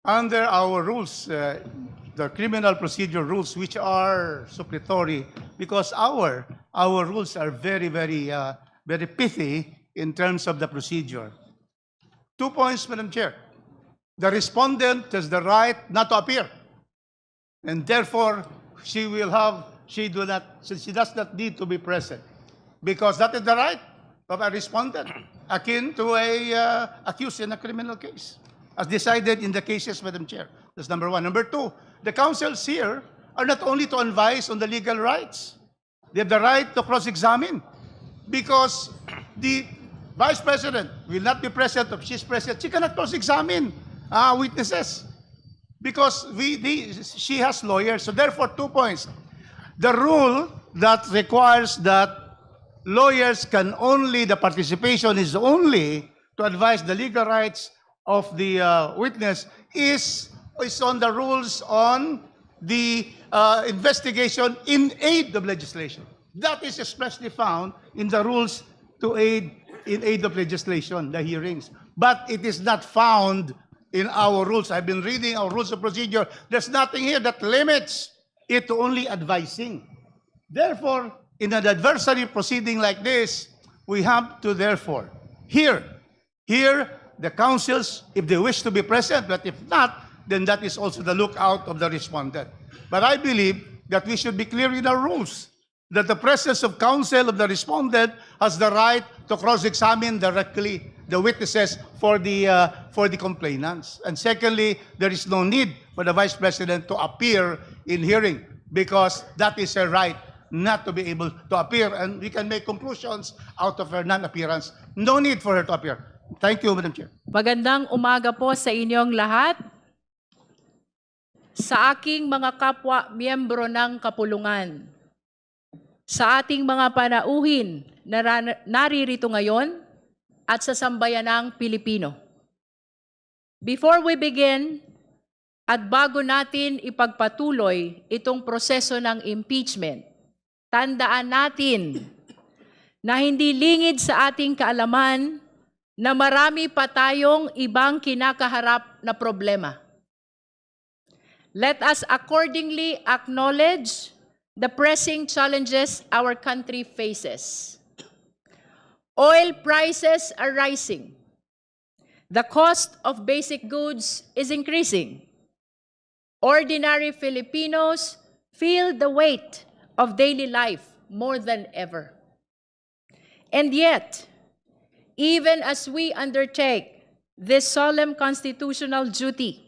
under our rules, the criminal procedure rules, which are suppletory, because our rules are very, very pithy in terms of the procedure. 2 points, Madam Chair. The respondent has the right not to appear, and therefore she does not need to be present, because that is the right of a respondent, akin to a accused in a criminal case, as decided in the cases, Madam Chair. That's number one. Number two, the counsels here are not only to advise on the legal rights, they have the right to cross-examine, because the Vice President will not be present. If she's present, she cannot cross-examine witnesses, because she has lawyers. So therefore, 2 points. The rule that requires that lawyers can only, the participation is only to advise the legal rights of the witness is on the rules on the investigation in aid of legislation. That is expressly found in the rules in aid of legislation, the hearings. But it is not found in our rules. I've been reading our rules of procedure. There's nothing here that limits it to only advising. Therefore, in an adversary proceeding like this, we have to therefore hear the counsels if they wish to be present, but if not, then that is also the lookout of the respondent. But I believe that we should be clear in our rules that the presence of counsel of the respondent has the right to cross-examine directly the witnesses for the complainants. And secondly, there is no need for the Vice President to appear in hearing, because that is her right not to be able to appear, and we can make conclusions out of her non-appearance. No need for her to appear. Thank you, Madam Chair. Magandang umaga po sa inyong lahat. Sa aking mga kapwa miyembro ng kapulungan, sa ating mga panauhin na naririto ngayon at sa sambayanang Pilipino. Before we begin, at bago natin ipagpatuloy itong proseso ng impeachment, tandaan natin na hindi lingid sa ating kaalaman na marami pa tayong ibang kinakaharap na problema. Let us accordingly acknowledge the pressing challenges our country faces. Oil prices are rising. The cost of basic goods is increasing. Ordinary Filipinos feel the weight of daily life more than ever. And yet, even as we undertake this solemn constitutional duty,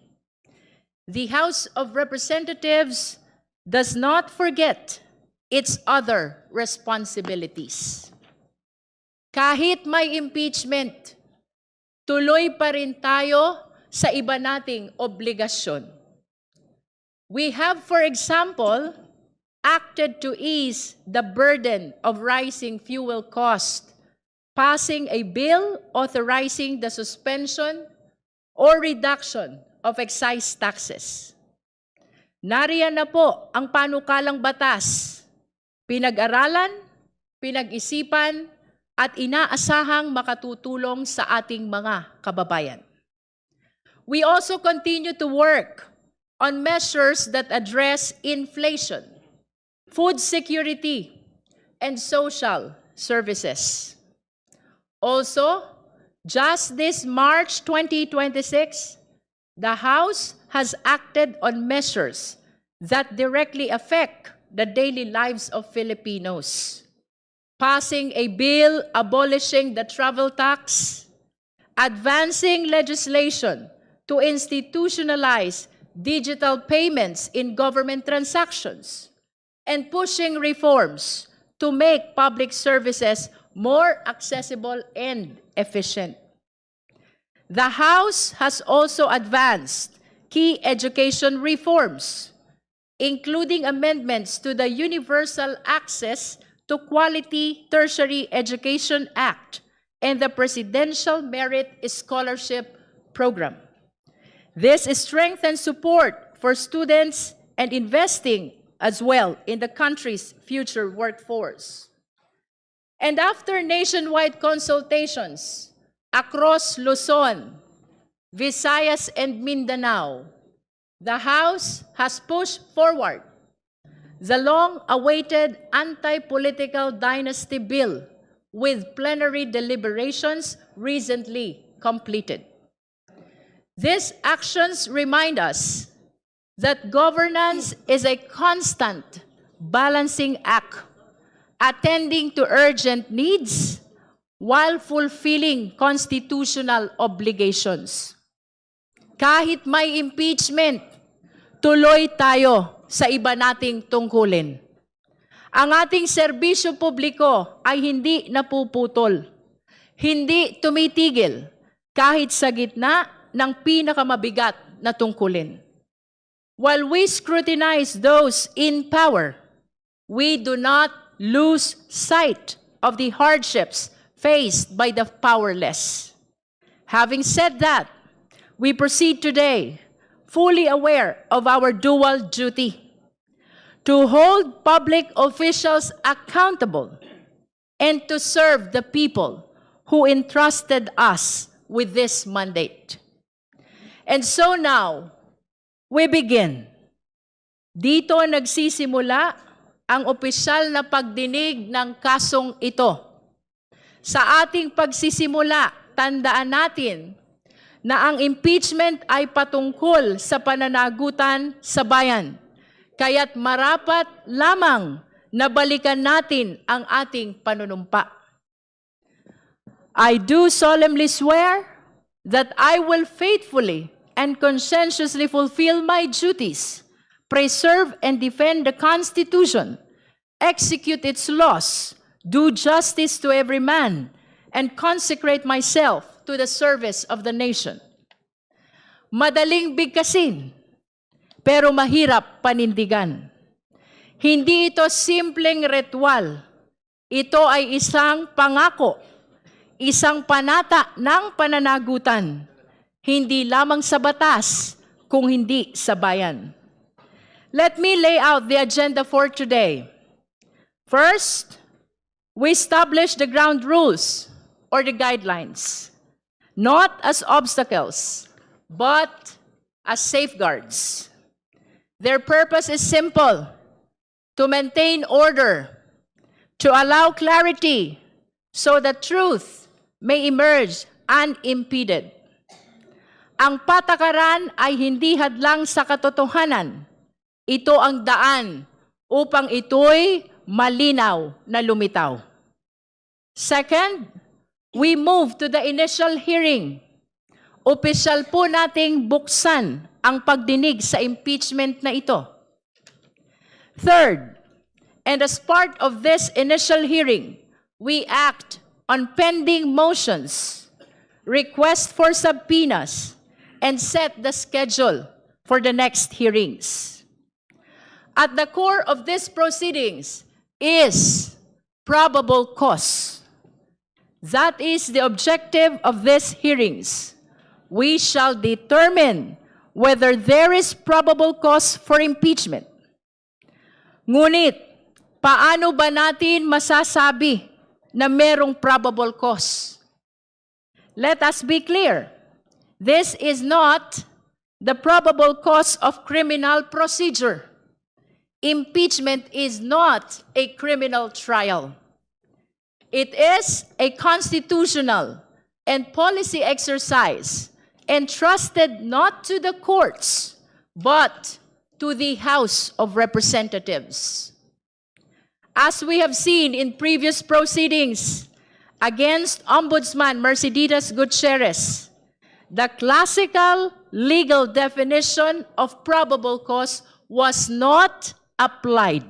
the House of Representatives does not forget its other responsibilities. Kahit may impeachment, tuloy pa rin tayo sa iba nating obligasyon. We have, for example, acted to ease the burden of rising fuel costs, passing a bill authorizing the suspension or reduction of excise taxes. Nariyan na po ang panukalang batas, pinag-aralan, pinag-isipan, at inaasahang makatutulong sa ating mga kababayan. We also continue to work on measures that address inflation, food security, and social services. Also, just this March 2026, the House has acted on measures that directly affect the daily lives of Filipinos, passing a bill abolishing the travel tax, advancing legislation to institutionalize digital payments in government transactions, and pushing reforms to make public services more accessible and efficient. The House has also advanced key education reforms, including amendments to the Universal Access to Quality Tertiary Education Act and the Presidential Merit Scholarship Program. This strengthens support for students and investing as well in the country's future workforce. And after nationwide consultations across Luzon, Visayas, and Mindanao, the House has pushed forward the long-awaited anti-political dynasty bill with plenary deliberations recently completed. These actions remind us that governance is a constant balancing act, attending to urgent needs while fulfilling constitutional obligations. Kahit may impeachment, tuloy tayo sa iba nating tungkulin. Ang ating serbisyo publiko ay hindi napuputol, hindi tumitigil kahit sa gitna ng pinakamabigat na tungkulin. While we scrutinize those in power, we do not lose sight of the hardships faced by the powerless. Having said that, we proceed today fully aware of our dual duty to hold public officials accountable and to serve the people who entrusted us with this mandate. And so now, we begin. Dito nagsisimula ang opisyal na pagdinig ng kasong ito. Sa ating pagsisimula, tandaan natin na ang impeachment ay patungkol sa pananagutan sa bayan. Kaya't marapat lamang na balikan natin ang ating panunumpa. I do solemnly swear that I will faithfully and conscientiously fulfill my duties, preserve and defend the Constitution, execute its laws, do justice to every man, and consecrate myself to the service of the nation. Madaling bigkasin, pero mahirap panindigan. Hindi ito simpleng ritual. Ito ay isang pangako, isang panata ng pananagutan, hindi lamang sa batas, kung hindi sa bayan. Let me lay out the agenda for today. First, we establish the ground rules or the guidelines, not as obstacles, but as safeguards. Their purpose is simple: to maintain order, to allow clarity, so that truth may emerge unimpeded. Ang patakaran ay hindi hadlang sa katotohanan. Ito ang daan upang ito'y malinaw na lumitaw. Second, we move to the initial hearing. Opisyal po nating buksan ang pagdinig sa impeachment na ito. Third, and as part of this initial hearing, we act on pending motions, request for subpoenas, and set the schedule for the next hearings. At the core of these proceedings is probable cause. That is the objective of these hearings. We shall determine whether there is probable cause for impeachment. Ngunit, paano ba natin masasabi na merong probable cause? Let us be clear. This is not the probable cause of criminal procedure. Impeachment is not a criminal trial. It is a constitutional and policy exercise entrusted not to the courts, but to the House of Representatives. As we have seen in previous proceedings against Ombudsman Mercedes Gutierrez, the classical legal definition of probable cause was not applied.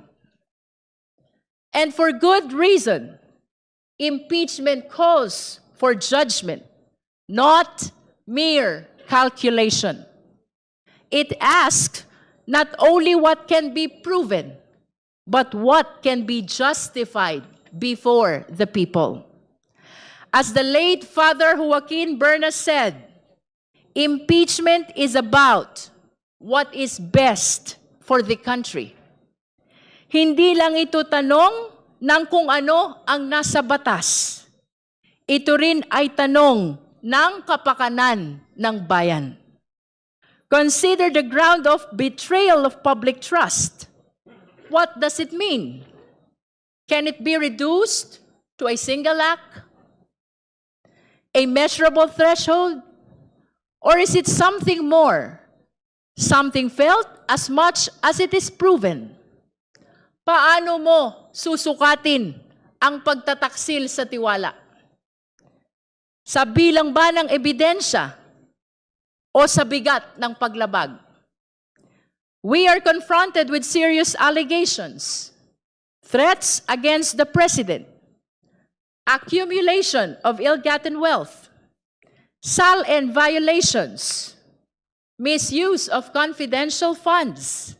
And for good reason. Impeachment calls for judgment, not mere calculation. It asks not only what can be proven, but what can be justified before the people. As the late Father Joaquin Berna said, impeachment is about what is best for the country. Hindi lang ito tanong ng kung ano ang nasa batas. Ito rin ay tanong ng kapakanan ng bayan. Consider the ground of betrayal of public trust. What does it mean? Can it be reduced to a single act? A measurable threshold? Or is it something more? Something felt as much as it is proven? Paano mo susukatin ang pagtataksil sa tiwala? Sa bilang ba ng ebidensya o sa bigat ng paglabag? We are confronted with serious allegations, threats against the President, accumulation of ill-gotten wealth, SALN violations, misuse of confidential funds,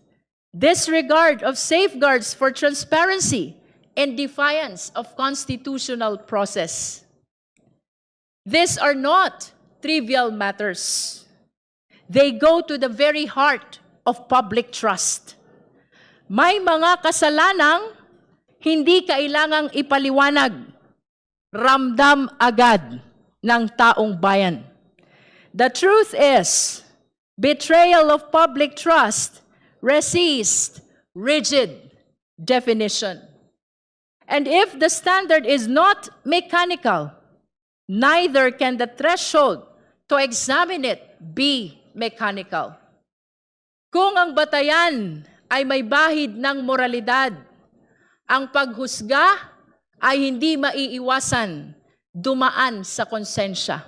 disregard of safeguards for transparency, and defiance of constitutional process. These are not trivial matters. They go to the very heart of public trust. May mga kasalanang hindi kailangang ipaliwanag, ramdam agad ng taong bayan. The truth is, betrayal of public trust resists rigid definition. And if the standard is not mechanical, neither can the threshold to examine it be mechanical. Kung ang batayan ay may bahid ng moralidad, ang paghusga ay hindi maiiwasan dumaan sa konsensya.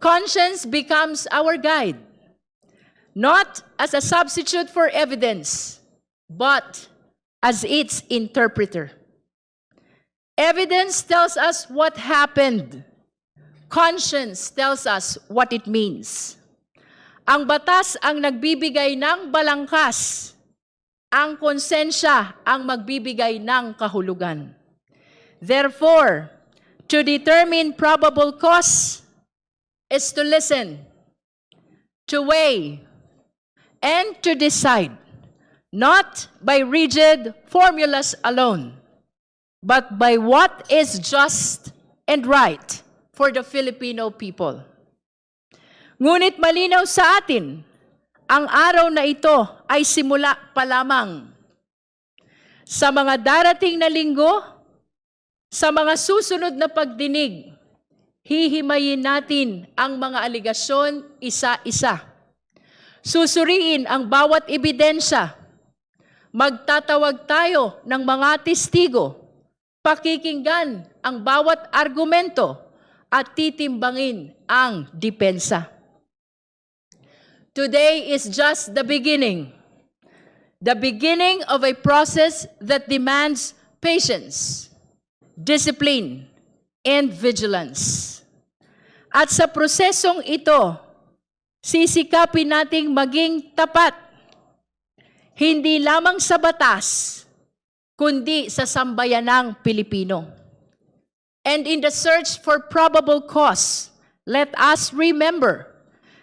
Conscience becomes our guide, not as a substitute for evidence, but as its interpreter. Evidence tells us what happened. Conscience tells us what it means. Ang batas ang nagbibigay ng balangkas. Ang konsensya ang magbibigay ng kahulugan. Therefore, to determine probable cause is to listen, to weigh, and to decide, not by rigid formulas alone, but by what is just and right for the Filipino people. Ngunit malinaw sa atin, ang araw na ito ay simula pa lamang. Sa mga darating na linggo, sa mga susunod na pagdinig, hihimayin natin ang mga aligasyon isa-isa. Susuriin ang bawat ebidensya. Magtatawag tayo ng mga testigo. Pakikinggan ang bawat argumento at titimbangin ang depensa. Today is just the beginning of a process that demands patience, discipline, and vigilance. At sa prosesong ito, sisikapin nating maging tapat, hindi lamang sa batas, kundi sa sambayanang Pilipino. And in the search for probable cause, let us remember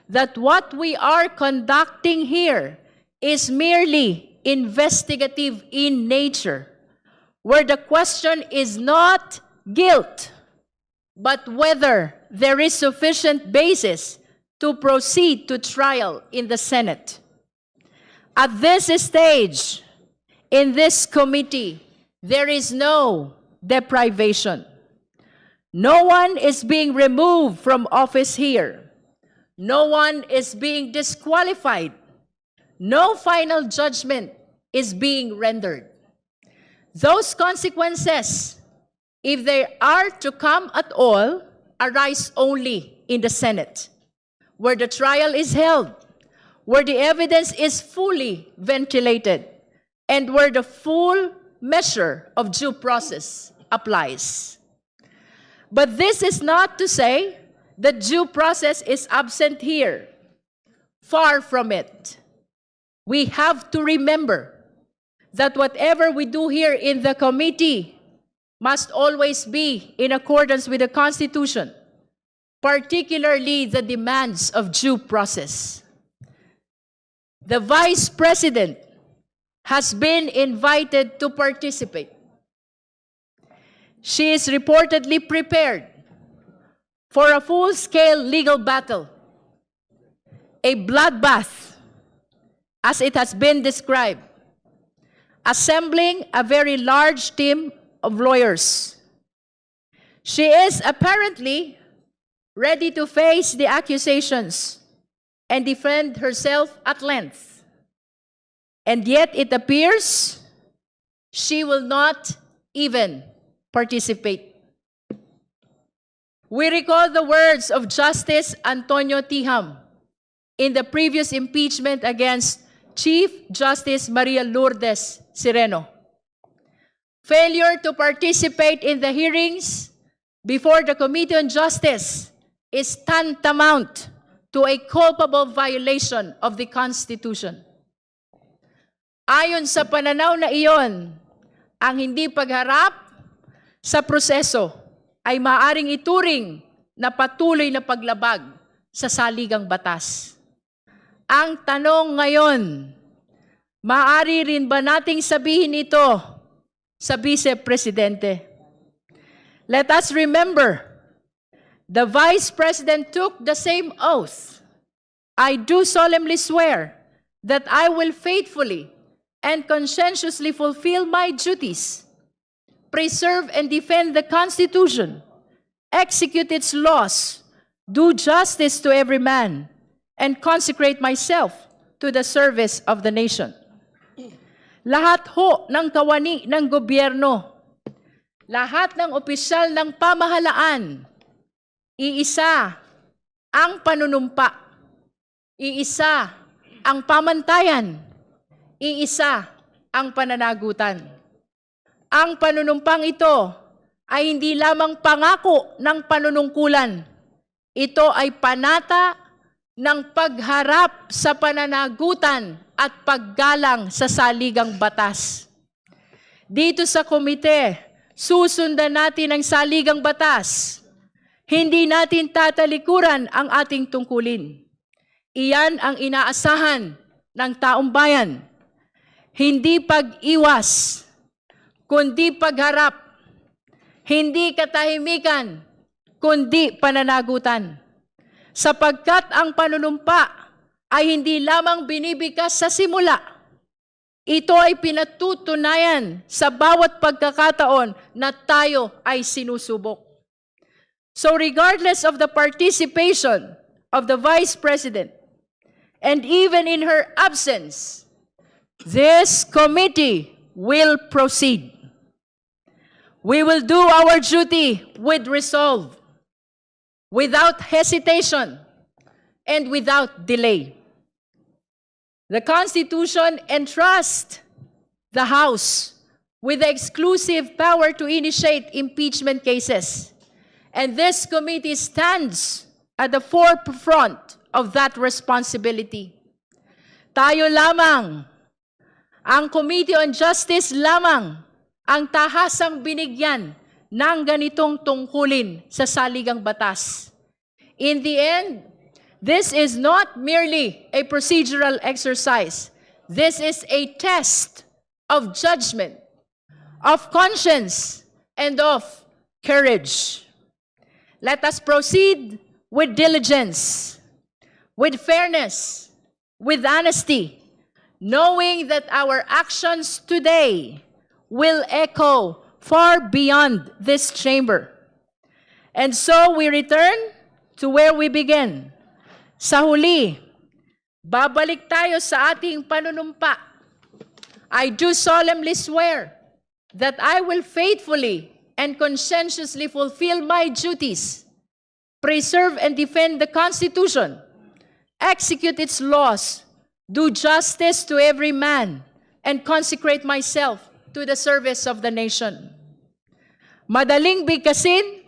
that what we are conducting here is merely investigative in nature, where the question is not guilt, but whether there is sufficient basis to proceed to trial in the Senate. At this stage, in this committee, there is no deprivation. No one is being removed from office here. No one is being disqualified. No final judgment is being rendered. Those consequences, if they are to come at all, arise only in the Senate, where the trial is held, where the evidence is fully ventilated, and where the full measure of due process applies. But this is not to say that due process is absent here. Far from it. We have to remember that whatever we do here in the committee must always be in accordance with the Constitution, particularly the demands of due process. The Vice President has been invited to participate. She is reportedly prepared. for a full-scale legal battle, a bloodbath, as it has been described, assembling a very large team of lawyers. She is apparently ready to face the accusations and defend herself at length. And yet it appears she will not even participate. We recall the words of Justice Antonio Tiham in the previous impeachment against Chief Justice Maria Lourdes Sireno. Failure to participate in the hearings before the Committee on Justice is tantamount to a culpable violation of the Constitution. Ayon sa pananaw na iyon, ang hindi pagharap sa proseso ay maaaring ituring na patuloy na paglabag sa saligang batas. Ang tanong ngayon, maaari rin ba nating sabihin ito sa Vice Presidente? Let us remember, the Vice President took the same oath. I do solemnly swear that I will faithfully and conscientiously fulfill my duties, preserve and defend the Constitution, execute its laws, do justice to every man, and consecrate myself to the service of the nation. Lahat ho ng kawani ng gobyerno, lahat ng opisyal ng pamahalaan, iisa ang panunumpa, iisa ang pamantayan, iisa ang pananagutan. Ang panunumpang ito ay hindi lamang pangako ng panunungkulan. Ito ay panata ng pagharap sa pananagutan at paggalang sa saligang batas. Dito sa komite, susundan natin ang saligang batas. Hindi natin tatalikuran ang ating tungkulin. Iyan ang inaasahan ng taong bayan. Hindi pag-iwas, kundi pagharap. Hindi katahimikan, kundi pananagutan. Sapagkat ang panunumpa ay hindi lamang binibigkas sa simula. Ito ay pinatutunayan sa bawat pagkakataon na tayo ay sinusubok. So regardless of the participation of the Vice President, and even in her absence, this committee will proceed. We will do our duty with resolve, without hesitation, and without delay. The Constitution entrusts the House with the exclusive power to initiate impeachment cases, and this committee stands at the forefront of that responsibility. Tayo lamang, ang Committee on Justice lamang, ang tahasang binigyan ng ganitong tungkulin sa saligang batas. In the end, this is not merely a procedural exercise. This is a test of judgment, of conscience, and of courage. Let us proceed with diligence, with fairness, with honesty, knowing that our actions today will echo far beyond this chamber. And so we return to where we began. Sa huli, babalik tayo sa ating panunumpa. I do solemnly swear that I will faithfully and conscientiously fulfill my duties, preserve and defend the Constitution, execute its laws, do justice to every man, and consecrate myself to the service of the nation. Madaling bigkasin,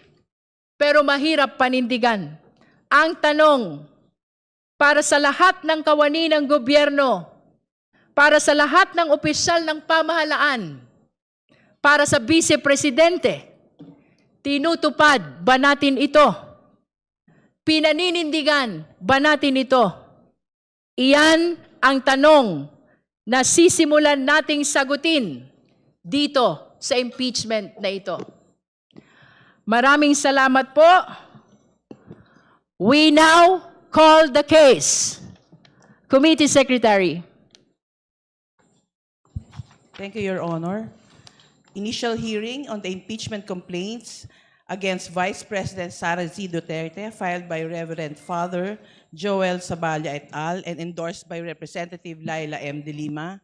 pero mahirap panindigan. Ang tanong, para sa lahat ng kawani ng gobyerno, para sa lahat ng opisyal ng pamahalaan, para sa Vice Presidente, tinutupad ba natin ito? Pinaninindigan ba natin ito? Iyan ang tanong na sisimulan nating sagutin dito sa impeachment na ito. Maraming salamat po. We now call the case. Committee Secretary. Thank you, Your Honor. Initial hearing on the impeachment complaints against Vice President Sara Z. Duterte, filed by Reverend Father Joel Saballa et al. And endorsed by Representative Laila M. De Lima,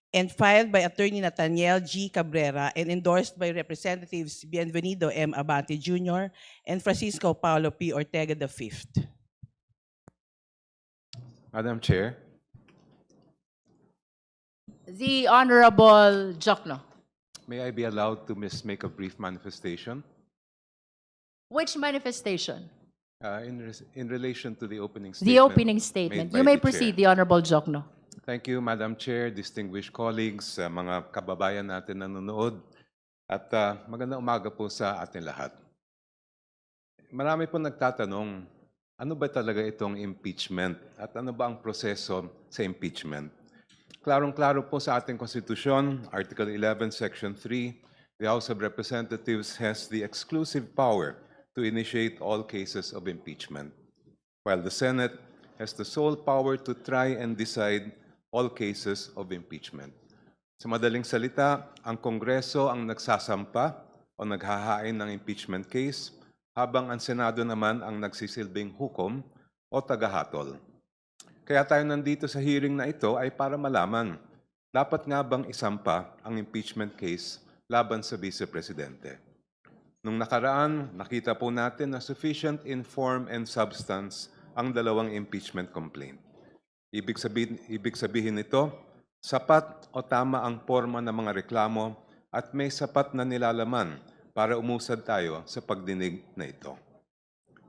and filed by Attorney Nathaniel G. Cabrera, and endorsed by Representatives Bienvenido M. Abate Jr. and Francisco Paulo P. Ortega V. Madam Chair, The Honorable Jokno. may I be allowed to make a brief manifestation Which manifestation? in relation to the opening statement? The opening made statement. by You may the proceed, Chair. the Honorable Jokno. Thank you, Madam Chair, distinguished colleagues, mga kababayan natin nanonood, at magandang umaga po sa ating lahat. Marami po nagtatanong, ano ba talaga itong impeachment at ano ba ang proseso sa impeachment? Klarong-klaro po sa ating konstitusyon, Article 11, Section 3, the House of Representatives has the exclusive power to initiate all cases of impeachment, while the Senate has the sole power to try and decide all cases of impeachment. Sa madaling salita, ang Kongreso ang nagsasampa o naghahain ng impeachment case, habang ang Senado naman ang nagsisilbing hukom o tagahatol. Kaya tayo nandito sa hearing na ito ay para malaman, dapat nga bang isampa ang impeachment case laban sa Vice Presidente? Nung nakaraan, nakita po natin na sufficient in form and substance ang dalawang impeachment complaint. Ibig sabihin nito, sapat o tama ang forma ng mga reklamo at may sapat na nilalaman para umusad tayo sa pagdinig na ito.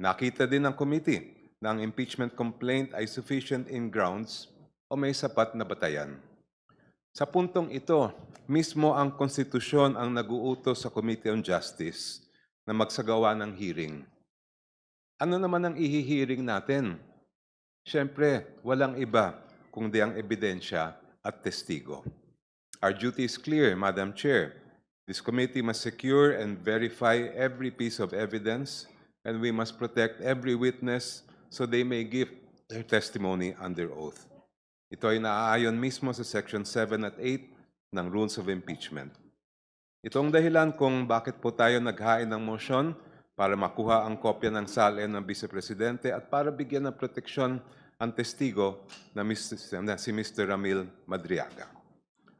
Nakita din ng committee na ang impeachment complaint ay sufficient in grounds o may sapat na batayan. Sa puntong ito, mismo ang konstitusyon ang nag-uutos sa Committee on Justice na magsagawa ng hearing. Ano naman ang ihihiring natin? Siyempre, walang iba kundi ang ebidensya at testigo. Our duty is clear, Madam Chair. This committee must secure and verify every piece of evidence, and we must protect every witness so they may give their testimony under oath. Ito ay naaayon mismo sa Section 7 at 8 ng Rules of Impeachment. Ito ang dahilan kung bakit po tayo naghain ng motion para makuha ang kopya ng SALN ng Vice Presidente at para bigyan ng proteksyon ang testigo na si Mr. Ramil Madriaga.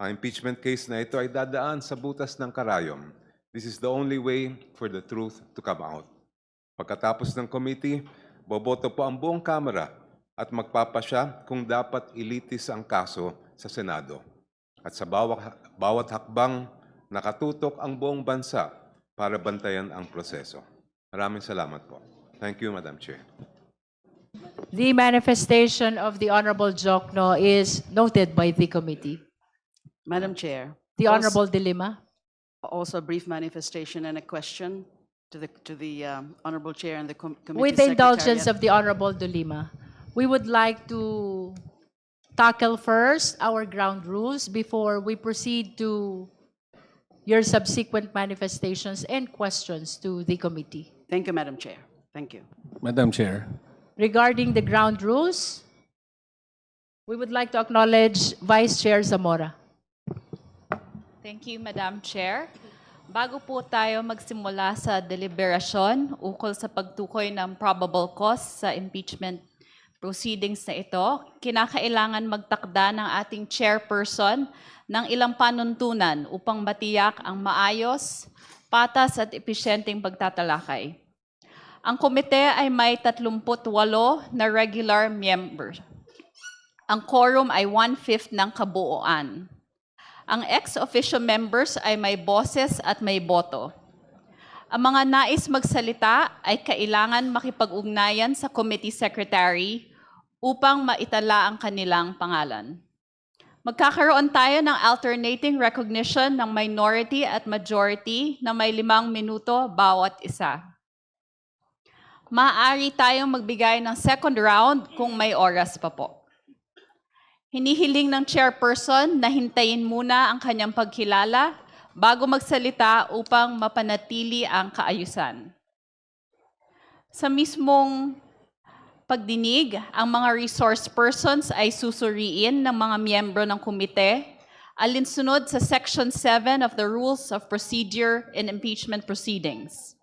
Ang impeachment case na ito ay dadaan sa butas ng karayom. This is the only way for the truth to come out. Pagkatapos ng committee, boboto po ang buong Kamara at magpapasya kung dapat ilitis ang kaso sa Senado. At sa bawat hakbang, nakatutok ang buong bansa para bantayan ang proseso. Maraming salamat po. Thank you, Madam Chair. The manifestation of the Honorable Jokno is noted by the committee. Madam Chair. The Honorable De Lima. Also a brief manifestation and a question to the Honorable Chair and the Committee With the indulgence Secretariat. of the Honorable De Lima, we would like to tackle first our ground rules before we proceed to your subsequent manifestations and questions to the committee. Thank you, Madam Chair. Thank you. Madam Chair. Regarding the ground rules, we would like to acknowledge Vice Chair Zamora. Thank you, Madam Chair. Bago po tayo magsimula sa deliberasyon ukol sa pagtukoy ng probable cause sa impeachment proceedings na ito, kinakailangan magtakda ng ating chairperson ng ilang panuntunan upang matiyak ang maayos, patas at episyenteng pagtatalakay. Ang komite ay may 38 na regular members. Ang quorum ay 1/5 ng kabuuan. Ang ex-officio members ay may boses at may boto. Ang mga nais magsalita ay kailangan makipag-ugnayan sa committee secretary upang maitala ang kanilang pangalan. Magkakaroon tayo ng alternating recognition ng minority at majority na may 5 minuto bawat isa. Maaari tayong magbigay ng second round kung may oras pa po. Hinihiling ng chairperson na hintayin muna ang kanyang pagkilala bago magsalita upang mapanatili ang kaayusan. Sa mismong pagdinig, ang mga resource persons ay susuriin ng mga miyembro ng komite alinsunod sa Section 7 of the Rules of Procedure in Impeachment Proceedings.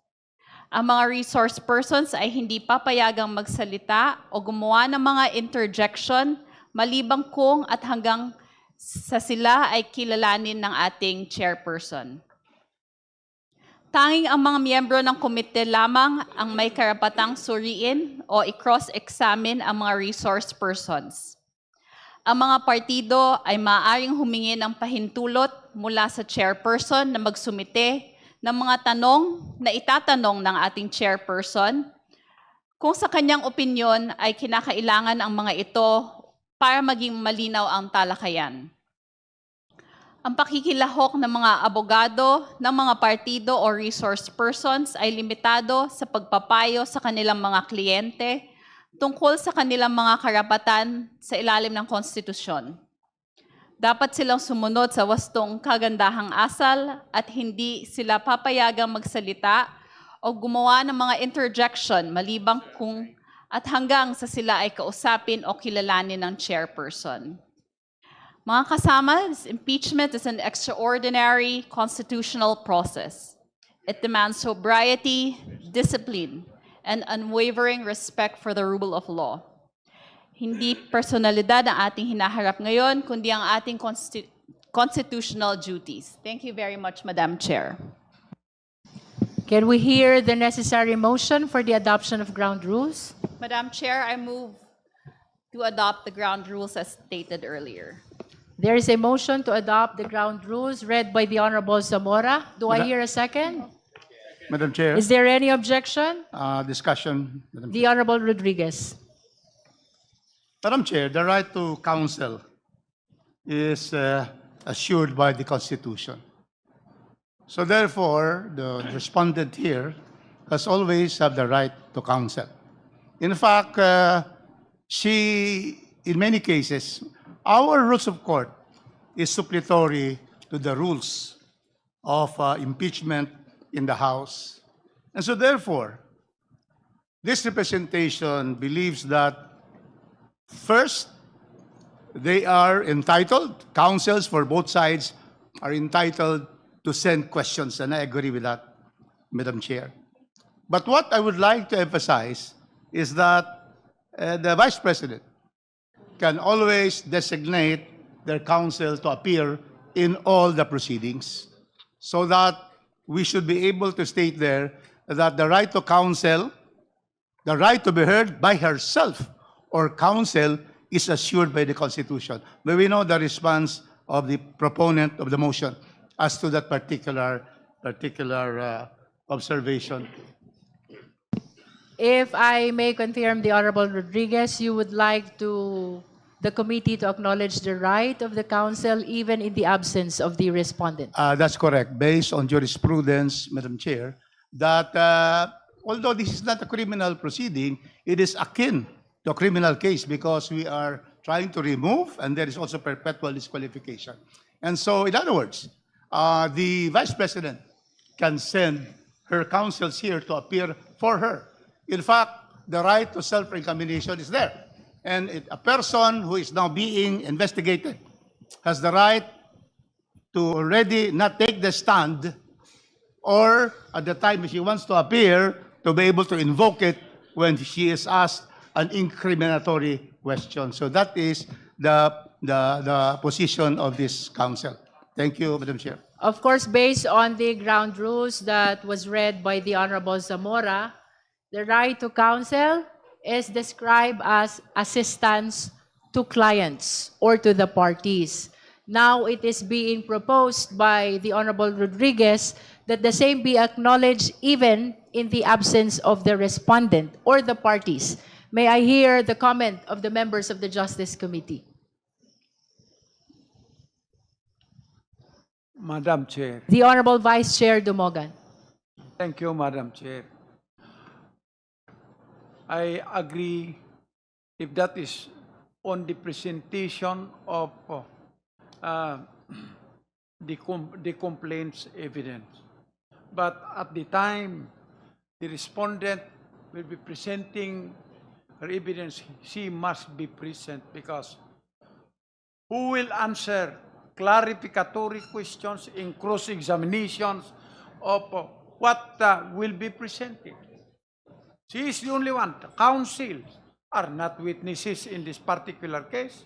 Ang mga resource persons ay hindi papayagang magsalita o gumawa ng mga interjection malibang kung at hanggang sa sila ay kilalanin ng ating chairperson. Tanging ang mga miyembro ng komite lamang ang may karapatang suriin o i-cross-examine ang mga resource persons. Ang mga partido ay maaaring humingi ng pahintulot mula sa chairperson na magsumite ng mga tanong na itatanong ng ating chairperson kung sa kanyang opinyon ay kinakailangan ang mga ito para maging malinaw ang talakayan. Ang pakikilahok ng mga abogado ng mga partido o resource persons ay limitado sa pagpapayo sa kanilang mga kliyente tungkol sa kanilang mga karapatan sa ilalim ng konstitusyon. Dapat silang sumunod sa wastong kagandahang asal at hindi sila papayagang magsalita o gumawa ng mga interjection malibang kung at hanggang sa sila ay kausapin o kilalanin ng chairperson. Mga kasama, impeachment is an extraordinary constitutional process. It demands sobriety, discipline, and unwavering respect for the rule of law. Hindi personalidad ang ating hinaharap ngayon, kundi ang ating constitutional duties. Thank you very much, Madam Chair. Can we hear the necessary motion for the adoption of ground rules? Madam Chair, I move to adopt the ground rules as stated earlier. There is a motion to adopt the ground rules read by the Honorable Zamora. Do I hear a second? Madam Chair, Is there any objection? discussion. Madam The Honorable Rodriguez. Madam Chair, the right to counsel is assured by the Constitution. So therefore, the respondent here has always have the right to counsel. In fact, in many cases, our rules of court is suppletory to the rules of impeachment in the House. And so therefore, this representation believes that first, they are entitled, counsels for both sides are entitled to send questions, and I agree with that, Madam Chair. But what I would like to emphasize is that the Vice President can always designate their counsel to appear in all the proceedings, so that we should be able to state there that the right to counsel, the right to be heard by herself or counsel is assured by the Constitution. But we know the response of the proponent of the motion as to that particular observation. If I may confirm, the Honorable Rodriguez, you would like the committee to acknowledge the right of the counsel even in the absence of the respondent. That's correct. Based on jurisprudence, Madam Chair, that although this is not a criminal proceeding, it is akin to a criminal case because we are trying to remove and there is also perpetual disqualification. And so, in other words, the Vice President can send her counsels here to appear for her. In fact, the right to self-incrimination is there. And a person who is now being investigated has the right to already not take the stand or at the time she wants to appear to be able to invoke it when she is asked an incriminatory question. So that is the position of this council. Thank you, Madam Chair. Of course, based on the ground rules that was read by the Honorable Zamora, the right to counsel is described as assistance to clients or to the parties. Now it is being proposed by the Honorable Rodriguez that the same be acknowledged even in the absence of the respondent or the parties. May I hear the comment of the members of the Justice Committee? Madam Chair. The Honorable Vice Chair Dumogan. Thank you, Madam Chair. I agree if that is on the presentation of the complaint's evidence. But at the time the respondent will be presenting her evidence, she must be present because who will answer clarificatory questions in cross-examinations of what will be presented? She is the only one. The counsel are not witnesses in this particular case.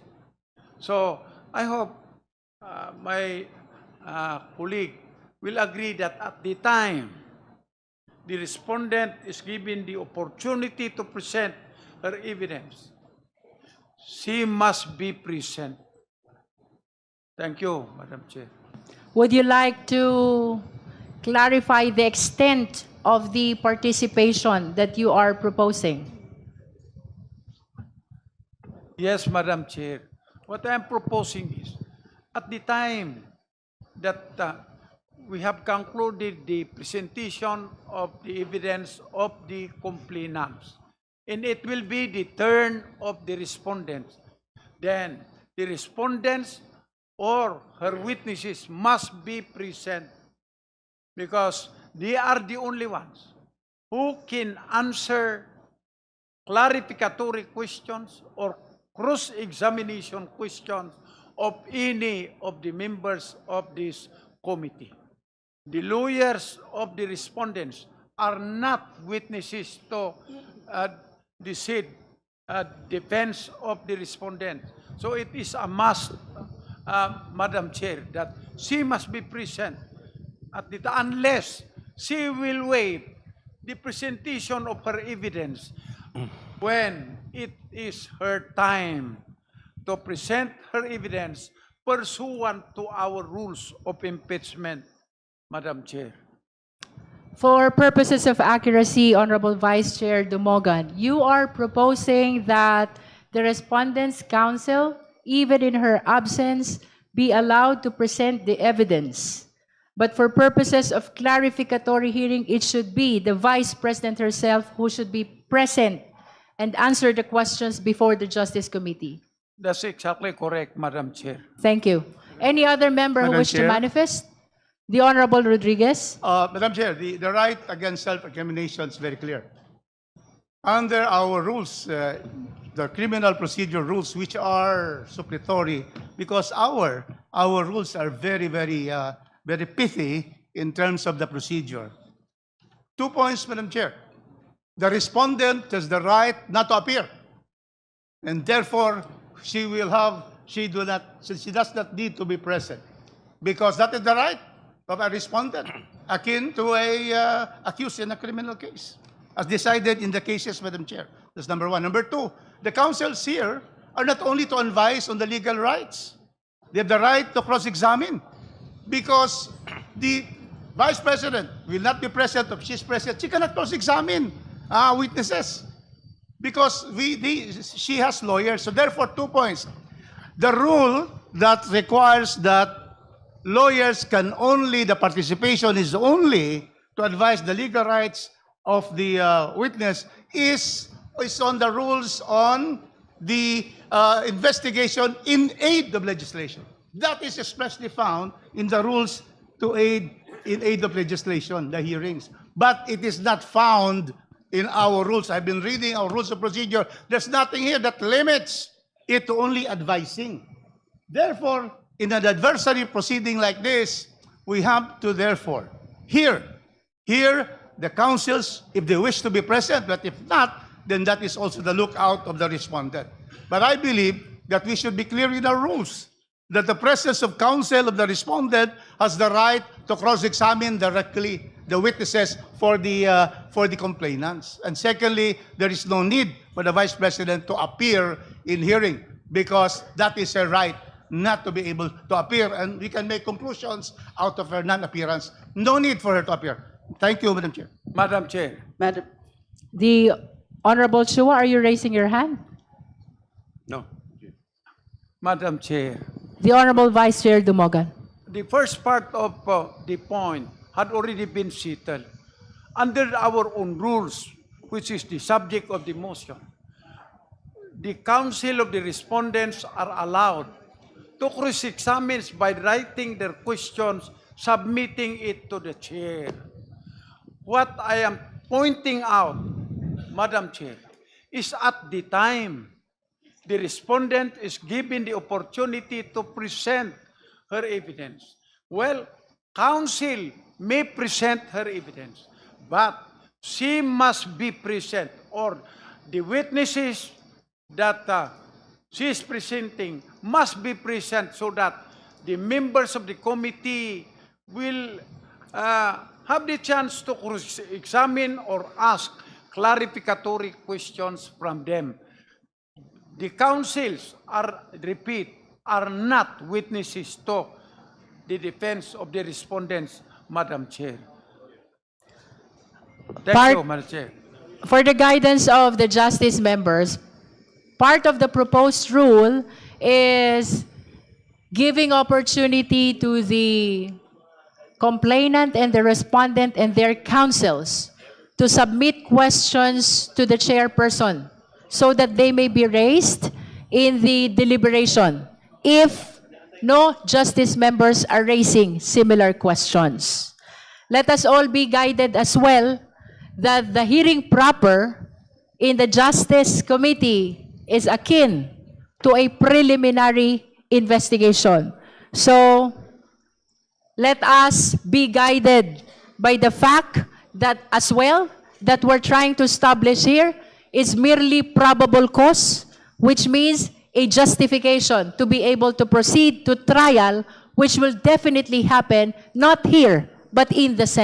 So I hope my colleague will agree that at the time the respondent is given the opportunity to present her evidence, she must be present. Thank you, Madam Chair. Would you like to clarify the extent of the participation that you are proposing? Yes, Madam Chair. What I am proposing is, at the time that we have concluded the presentation of the evidence of the complainants, and it will be the turn of the respondents, then the respondents or her witnesses must be present because they are the only ones who can answer clarificatory questions or cross-examination questions of any of the members of this committee. The lawyers of the respondents are not witnesses to the said defense of the respondent. So it is a must, Madam Chair, that she must be present at the unless she will waive the presentation of her evidence when it is her time to present her evidence pursuant to our rules of impeachment, Madam Chair. For purposes of accuracy, Honorable Vice Chair Dumogan, you are proposing that the respondent's counsel, even in her absence, be allowed to present the evidence. But for purposes of clarificatory hearing, it should be the Vice President herself who should be present and answer the questions before the Justice Committee. That's exactly correct, Madam Chair. Thank you. Any other member who Madam wish to Chair. manifest? The Honorable Rodriguez. Madam Chair, the right against self-incrimination is very clear. Under our rules, the criminal procedure rules, which are suppletory, because our rules are very, very pithy in terms of the procedure. 2 points, Madam Chair. The respondent has the right not to appear, and therefore she does not need to be present, because that is the right of a respondent, akin to a accused in a criminal case, as decided in the cases, Madam Chair. That's number one. Number two, the counsels here are not only to advise on the legal rights, they have the right to cross-examine, because the Vice President will not be present. If she's present, she cannot cross-examine witnesses, because she has lawyers. So therefore, 2 points. The rule that requires that lawyers can only, the participation is only to advise the legal rights of the witness is on the rules on the investigation in aid of legislation. That is expressly found in the rules in aid of legislation, the hearings. But it is not found in our rules. I've been reading our rules of procedure. There's nothing here that limits it to only advising. Therefore, in an adversary proceeding like this, we have to therefore hear the counsels if they wish to be present, but if not, then that is also the lookout of the respondent. But I believe that we should be clear in our rules that the presence of counsel of the respondent has the right to cross-examine directly the witnesses for the complainants. And secondly, there is no need for the Vice President to appear in hearing, because that is her right not to be able to appear, and we can make conclusions out of her non-appearance. No need for her to appear. Thank you, Madam Chair. Madam Chair. Madam, The Honorable Chua, are you raising your hand? No. Madam Chair. The Honorable Vice Chair Dumogan. The first part of the point had already been settled. Under our own rules, which is the subject of the motion, the counsel of the respondents are allowed to cross-examine by writing their questions, submitting it to the chair. What I am pointing out, Madam Chair, is at the time the respondent is given the opportunity to present her evidence. Well, counsel may present her evidence, but she must be present, or the witnesses that she is presenting must be present so that the members of the committee will have the chance to examine or ask clarificatory questions from them. The counsels are not witnesses to the defense of the respondents, Madam Chair. Thank you, Madam Chair. For the guidance of the justice members, part of the proposed rule is giving opportunity to the complainant and the respondent and their counsels to submit questions to the chairperson so that they may be raised in the deliberation if no justice members are raising similar questions. Let us all be guided as well that the hearing proper in the Justice Committee is akin to a preliminary investigation. So, let us be guided by the fact that as well, that we're trying to establish here is merely probable cause, which means a justification to be able to proceed to trial, which will definitely happen not here, but in the Senate.